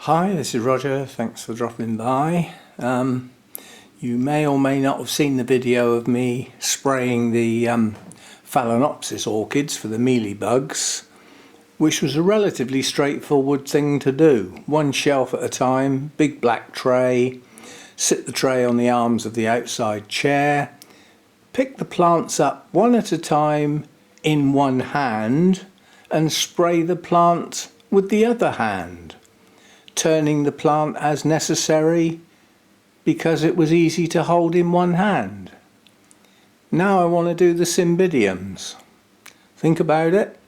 Hi, this is Roger. Thanks for dropping by. You may or may not have seen the video of me spraying the Phalaenopsis orchids for the mealybugs, which was a relatively straightforward thing to do. One shelf at a time, big black tray, sit the tray on the arms of the outside chair, pick the plants up one at a time in one hand and spray the plant with the other hand, turning the plant as necessary because it was easy to hold in one hand. Now I want to do the Cymbidiums. Think about it.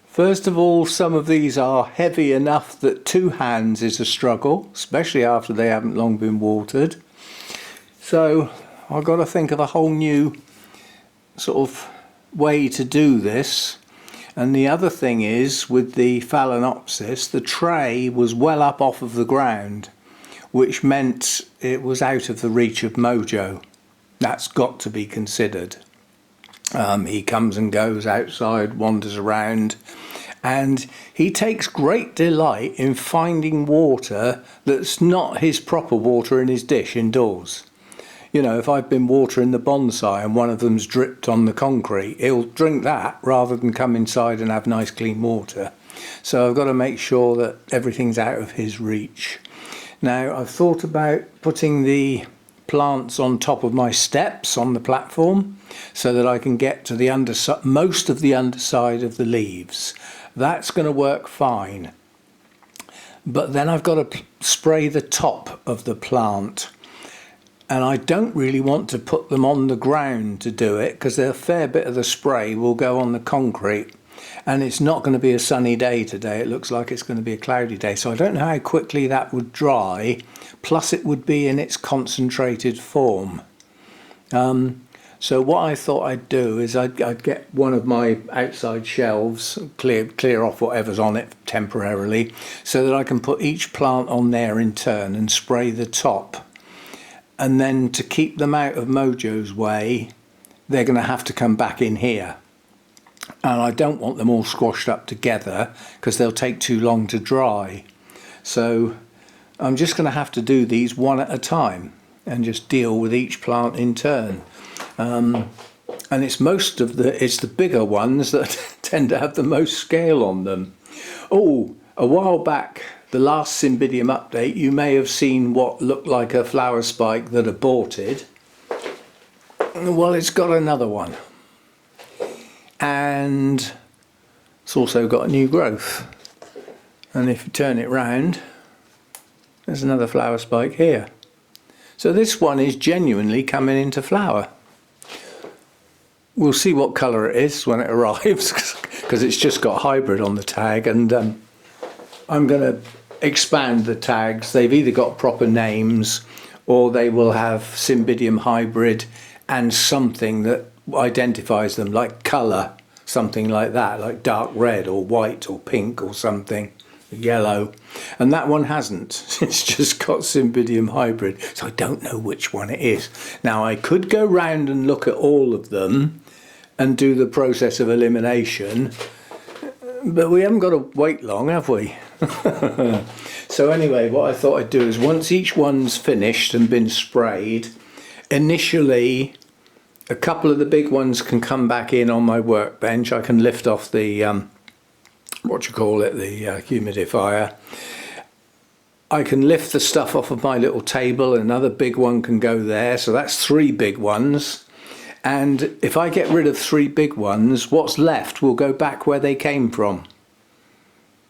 First of all, some of these are heavy enough that two hands is a struggle, especially after they haven't long been watered. So I've got to think of a whole new sort of way to do this. And the other thing is, with the Phalaenopsis, the tray was well up off of the ground, which meant it was out of the reach of Mojo. That's got to be considered. He comes and goes outside, wanders around, and he takes great delight in finding water that's not his proper water in his dish indoors. You know, if I've been watering the bonsai and one of them's dripped on the concrete, he'll drink that rather than come inside and have nice clean water. So I've got to make sure that everything's out of his reach. Now, I've thought about putting the plants on top of my steps on the platform so that I can get to the underside, most of the underside of the leaves. That's going to work fine. But then I've got to spray the top of the plant. And I don't really want to put them on the ground to do it because a fair bit of the spray will go on the concrete. And it's not going to be a sunny day today. It looks like it's going to be a cloudy day. So I don't know how quickly that would dry. Plus it would be in its concentrated form. So what I thought I'd do is I'd get one of my outside shelves, clear off whatever's on it temporarily, so that I can put each plant on there in turn and spray the top. And then to keep them out of Mojo's way, they're going to have to come back in here. And I don't want them all squashed up together because they'll take too long to dry. So I'm just going to have to do these one at a time and just deal with each plant in turn. And it's the bigger ones that tend to have the most scale on them. Oh, a while back, the last Cymbidium update, you may have seen what looked like a flower spike that aborted. Well, it's got another one. And it's also got a new growth. And if you turn it round, there's another flower spike here. So this one is genuinely coming into flower. We'll see what colour it is when it arrives, because it's just got hybrid on the tag, and I'm going to expand the tags. They've either got proper names or they will have Cymbidium hybrid and something that identifies them, like colour, something like that, like dark red or white or pink or something, yellow. And that one hasn't. It's just got Cymbidium hybrid, so I don't know which one it is. Now I could go round and look at all of them and do the process of elimination, but we haven't got to wait long, have we? So anyway, what I thought I'd do is, once each one's finished and been sprayed, initially a couple of the big ones can come back in on my workbench. I can lift off the the humidifier. I can lift the stuff off of my little table, another big one can go there, so that's three big ones. And if I get rid of three big ones, what's left will go back where they came from.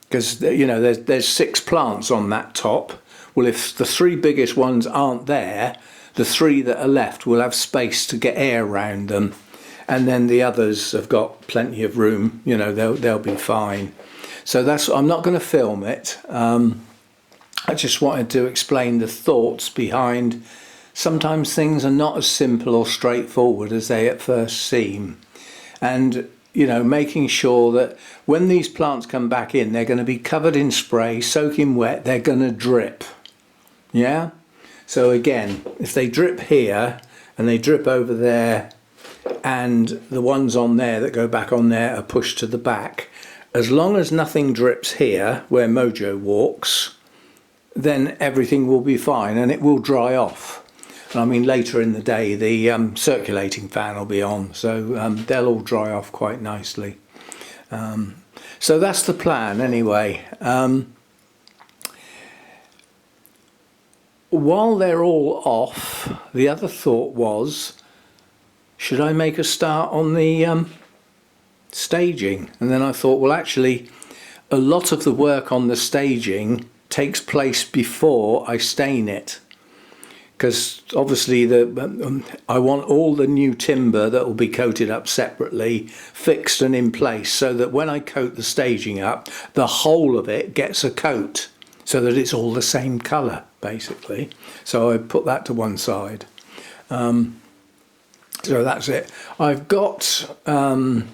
Because, you know, there's 6 plants on that top. Well, if the 3 biggest ones aren't there, the 3 that are left will have space to get air around them. And then the others have got plenty of room, you know, they'll be fine. So I'm not going to film it. I just wanted to explain the thoughts behind. Sometimes things are not as simple or straightforward as they at first seem. And, you know, making sure that when these plants come back in, they're going to be covered in spray, soaking wet, they're going to drip. Yeah? So again, if they drip here and they drip over there, and the ones on there that go back on there are pushed to the back, As long as nothing drips here where Mojo walks, then everything will be fine and it will dry off. And I mean, later in the day the circulating fan will be on, so they'll all dry off quite nicely. So that's the plan anyway. While they're all off, the other thought was, should I make a start on the staging? And then I thought, well, actually a lot of the work on the staging takes place before I stain it, because obviously I want all the new timber that will be coated up separately fixed and in place, so that when I coat the staging up, the whole of it gets a coat so that it's all the same colour basically. So I put that to one side. So that's it. I've got an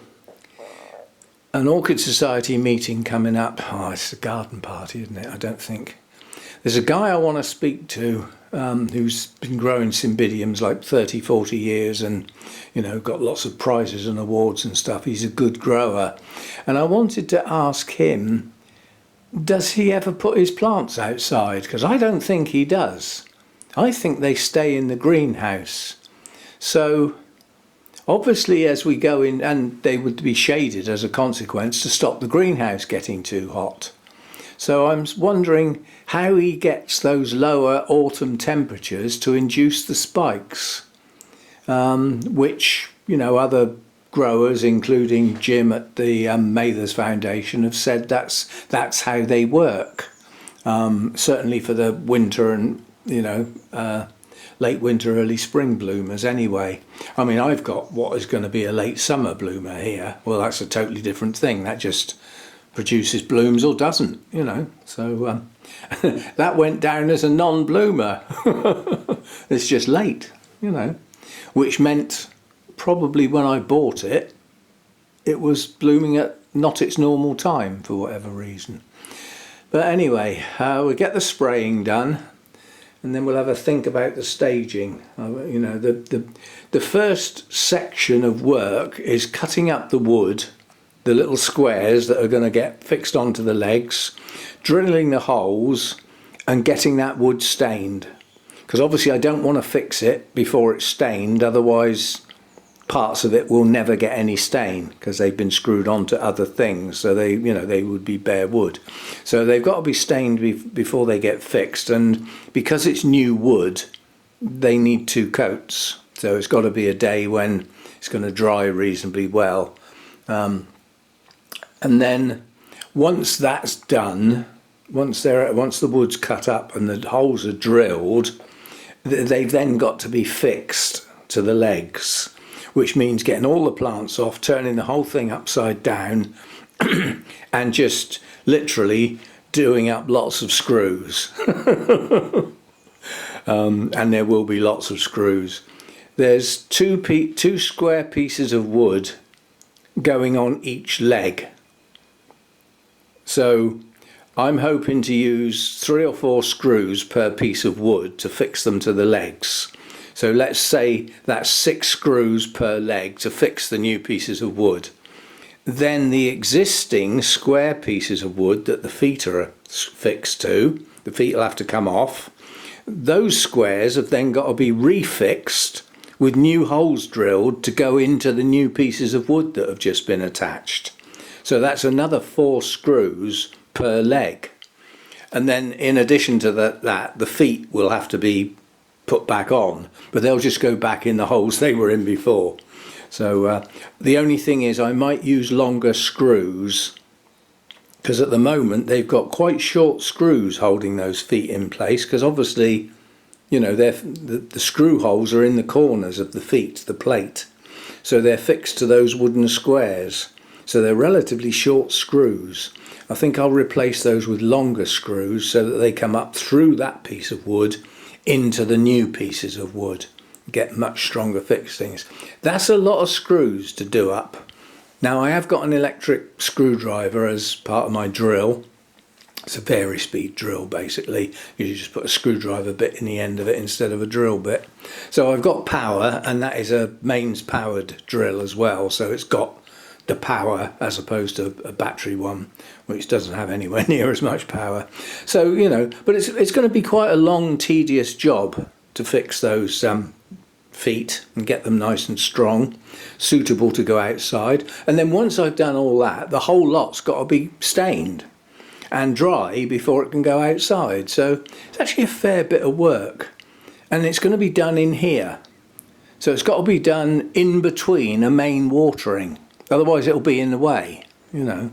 Orchid Society meeting coming up. Oh, it's a garden party, isn't it? I don't think. There's a guy I want to speak to who's been growing Cymbidiums like 30-40 years and, you know, got lots of prizes and awards and stuff. He's a good grower. And I wanted to ask him, does he ever put his plants outside? Because I don't think he does. I think they stay in the greenhouse. So obviously as we go in, and they would be shaded as a consequence to stop the greenhouse getting too hot. So I'm wondering how he gets those lower autumn temperatures to induce the spikes, which, you know, other growers, including Jim at the Mathers Foundation, have said that's how they work. Certainly for the winter and, you know, late winter, early spring bloomers anyway. I mean, I've got what is going to be a late summer bloomer here. Well, that's a totally different thing. That just produces blooms or doesn't, you know. So that went down as a non-bloomer. It's just late, you know, which meant probably when I bought it, it was blooming at not its normal time for whatever reason. But anyway, we'll get the spraying done, and then we'll have a think about the staging. You know, the first section of work is cutting up the wood, the little squares that are going to get fixed onto the legs, drilling the holes and getting that wood stained. Because obviously I don't want to fix it before it's stained, otherwise parts of it will never get any stain because they've been screwed onto other things, so they, you know, they would be bare wood. So they've got to be stained before they get fixed, and because it's new wood, they need 2 coats. So it's got to be a day when it's going to dry reasonably well. And then once that's done, once the wood's cut up and the holes are drilled, they've then got to be fixed to the legs, which means getting all the plants off, turning the whole thing upside down and just literally doing up lots of screws. And there will be lots of screws. There's two square pieces of wood going on each leg. So I'm hoping to use 3 or 4 screws per piece of wood to fix them to the legs. So let's say that's 6 screws per leg to fix the new pieces of wood. Then the existing square pieces of wood that the feet are fixed to, the feet will have to come off. Those squares have then got to be refixed with new holes drilled to go into the new pieces of wood that have just been attached. So that's another 4 screws per leg. And then in addition to that, the feet will have to be put back on, but they'll just go back in the holes they were in before. So the only thing is I might use longer screws, because at the moment they've got quite short screws holding those feet in place, because obviously, you know, the screw holes are in the corners of the feet, the plate, so they're fixed to those wooden squares. So they're relatively short screws. I think I'll replace those with longer screws so that they come up through that piece of wood into the new pieces of wood, get much stronger fixings. That's a lot of screws to do up. Now I have got an electric screwdriver as part of my drill. It's a vari-speed drill basically. You just put a screwdriver bit in the end of it instead of a drill bit. So I've got power, and that is a mains powered drill as well, so it's got the power as opposed to a battery one, which doesn't have anywhere near as much power. So, you know, but it's going to be quite a long, tedious job to fix those feet and get them nice and strong, suitable to go outside. And then once I've done all that, the whole lot's got to be stained and dry before it can go outside. So it's actually a fair bit of work, and it's going to be done in here. So it's got to be done in between a main watering, otherwise it'll be in the way, you know.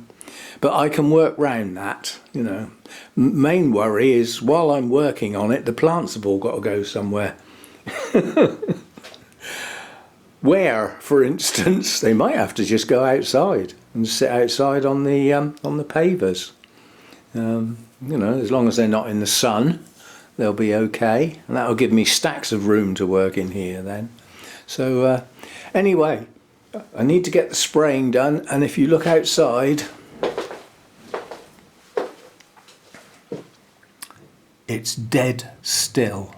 But I can work round that, you know. Main worry is while I'm working on it, the plants have all got to go somewhere. Where, for instance, they might have to just go outside and sit outside on the pavers. You know, as long as they're not in the sun, they'll be okay, and that'll give me stacks of room to work in here then. So anyway, I need to get the spraying done, and if you look outside, it's dead still.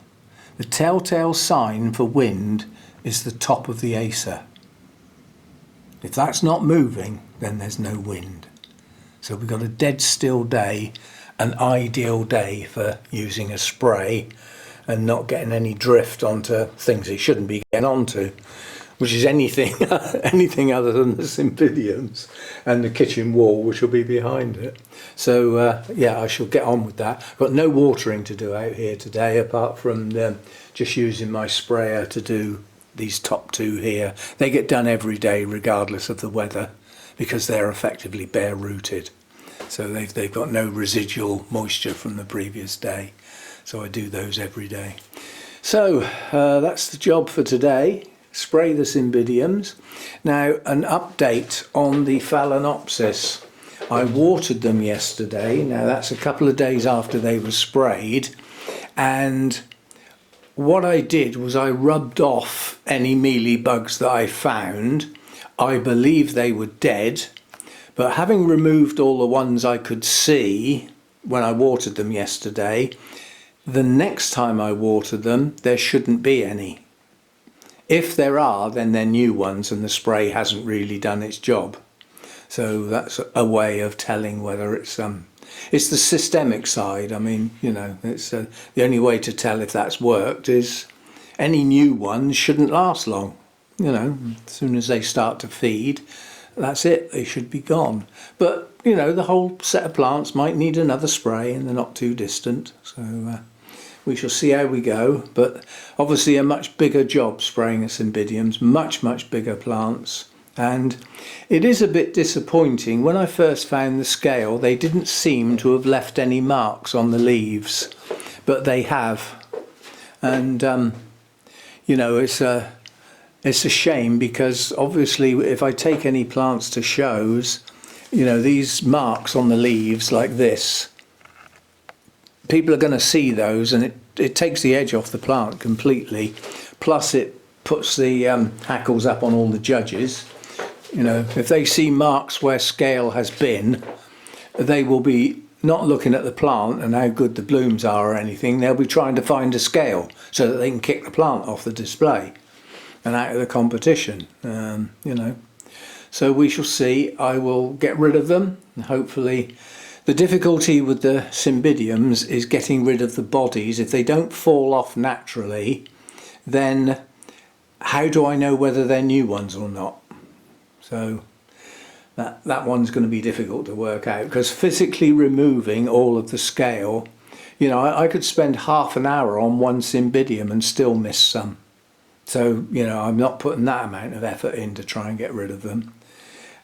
The telltale sign for wind is the top of the acer. If that's not moving, then there's no wind. So we've got a dead still day, an ideal day for using a spray and not getting any drift onto things it shouldn't be getting onto, which is anything anything other than the Cymbidiums and the kitchen wall, which will be behind it. So yeah, I shall get on with that. I've got no watering to do out here today, apart from just using my sprayer to do these top two here. They get done every day regardless of the weather, because they're effectively bare rooted, so they've got no residual moisture from the previous day, so I do those every day. So that's the job for today. Spray the Cymbidiums. Now, an update on the Phalaenopsis. I watered them yesterday. Now that's a couple of days after they were sprayed, and what I did was I rubbed off any mealy bugs that I found. I believe they were dead, but having removed all the ones I could see when I watered them yesterday, the next time I water them, there shouldn't be any. If there are, then they're new ones and the spray hasn't really done its job. So that's a way of telling whether it's the systemic side. I mean, you know, it's the only way to tell if that's worked is any new ones shouldn't last long. You know, as soon as they start to feed, that's it, they should be gone. But, you know, the whole set of plants might need another spray and they're not too distant. So we shall see how we go. But obviously a much bigger job spraying a Cymbidiums, much bigger plants. And it is a bit disappointing. When I first found the scale, they didn't seem to have left any marks on the leaves, but they have. And you know, it's a shame, because obviously if I take any plants to shows, you know, these marks on the leaves like this, people are going to see those, and it takes the edge off the plant completely. Plus it puts the hackles up on all the judges. You know, if they see marks where scale has been, they will be not looking at the plant and how good the blooms are or anything. They'll be trying to find a scale so that they can kick the plant off the display and out of the competition, you know. So we shall see. I will get rid of them, and hopefully. The difficulty with the Cymbidiums is getting rid of the bodies. If they don't fall off naturally, then how do I know whether they're new ones or not? So that one's going to be difficult to work out, because physically removing all of the scale, you know, I could spend half an hour on one Cymbidium and still miss some. So, you know, I'm not putting that amount of effort in to try and get rid of them.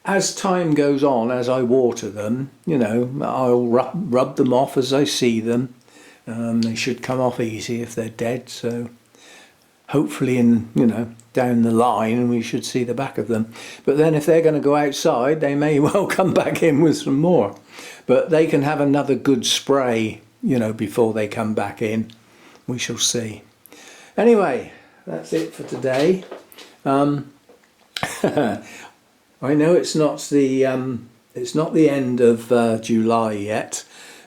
As time goes on, as I water them, you know, I'll rub them off as I see them. They should come off easy if they're dead, so hopefully you know, down the line we should see the back of them. But then if they're going to go outside, they may well come back in with some more. But they can have another good spray, you know, before they come back in. We shall see. Anyway, that's it for today. I know it's not the end of July yet,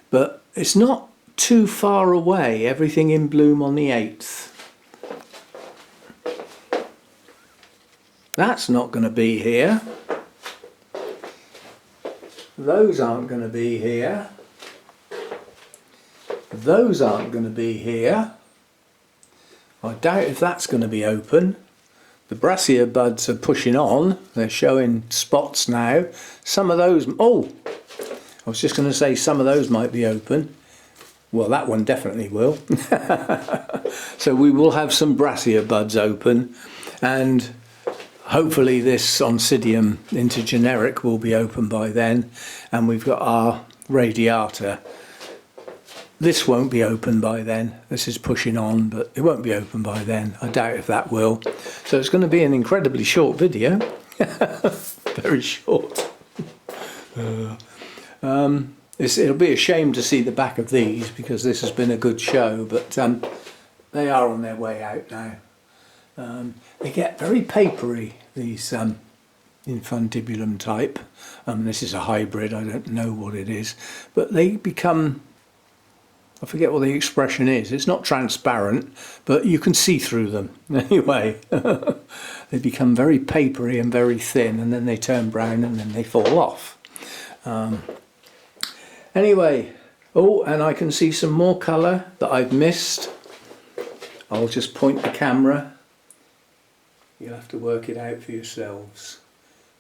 but it's not too far away. Everything in bloom on the 8th. That's not going to be here. Those aren't going to be here. Those aren't going to be here. I doubt if that's going to be open. The brassica buds are pushing on. They're showing spots now. Some of those... Oh! I was just going to say some of those might be open. Well, that one definitely will. So we will have some brassica buds open, and hopefully this Oncidium intergeneric will be open by then, and we've got our radiata. This won't be open by then. This is pushing on, but it won't be open by then. I doubt if that will. So it's going to be an incredibly short video. Very short. It'll be a shame to see the back of these, because this has been a good show, but they are on their way out now. They get very papery, these Infundibulum type. This is a hybrid, I don't know what it is, but they become, I forget what the expression is, it's not transparent, but you can see through them anyway. They become very papery and very thin, and then they turn brown and then they fall off. Anyway, oh, and I can see some more colour that I've missed. I'll just point the camera. You'll have to work it out for yourselves.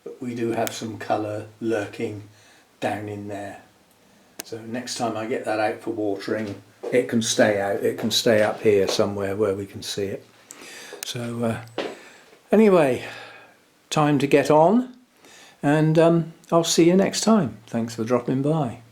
But we do have some colour lurking down in there. So next time I get that out for watering, it can stay out. It can stay up here somewhere where we can see it. So anyway, time to get on. And I'll see you next time. Thanks for dropping by.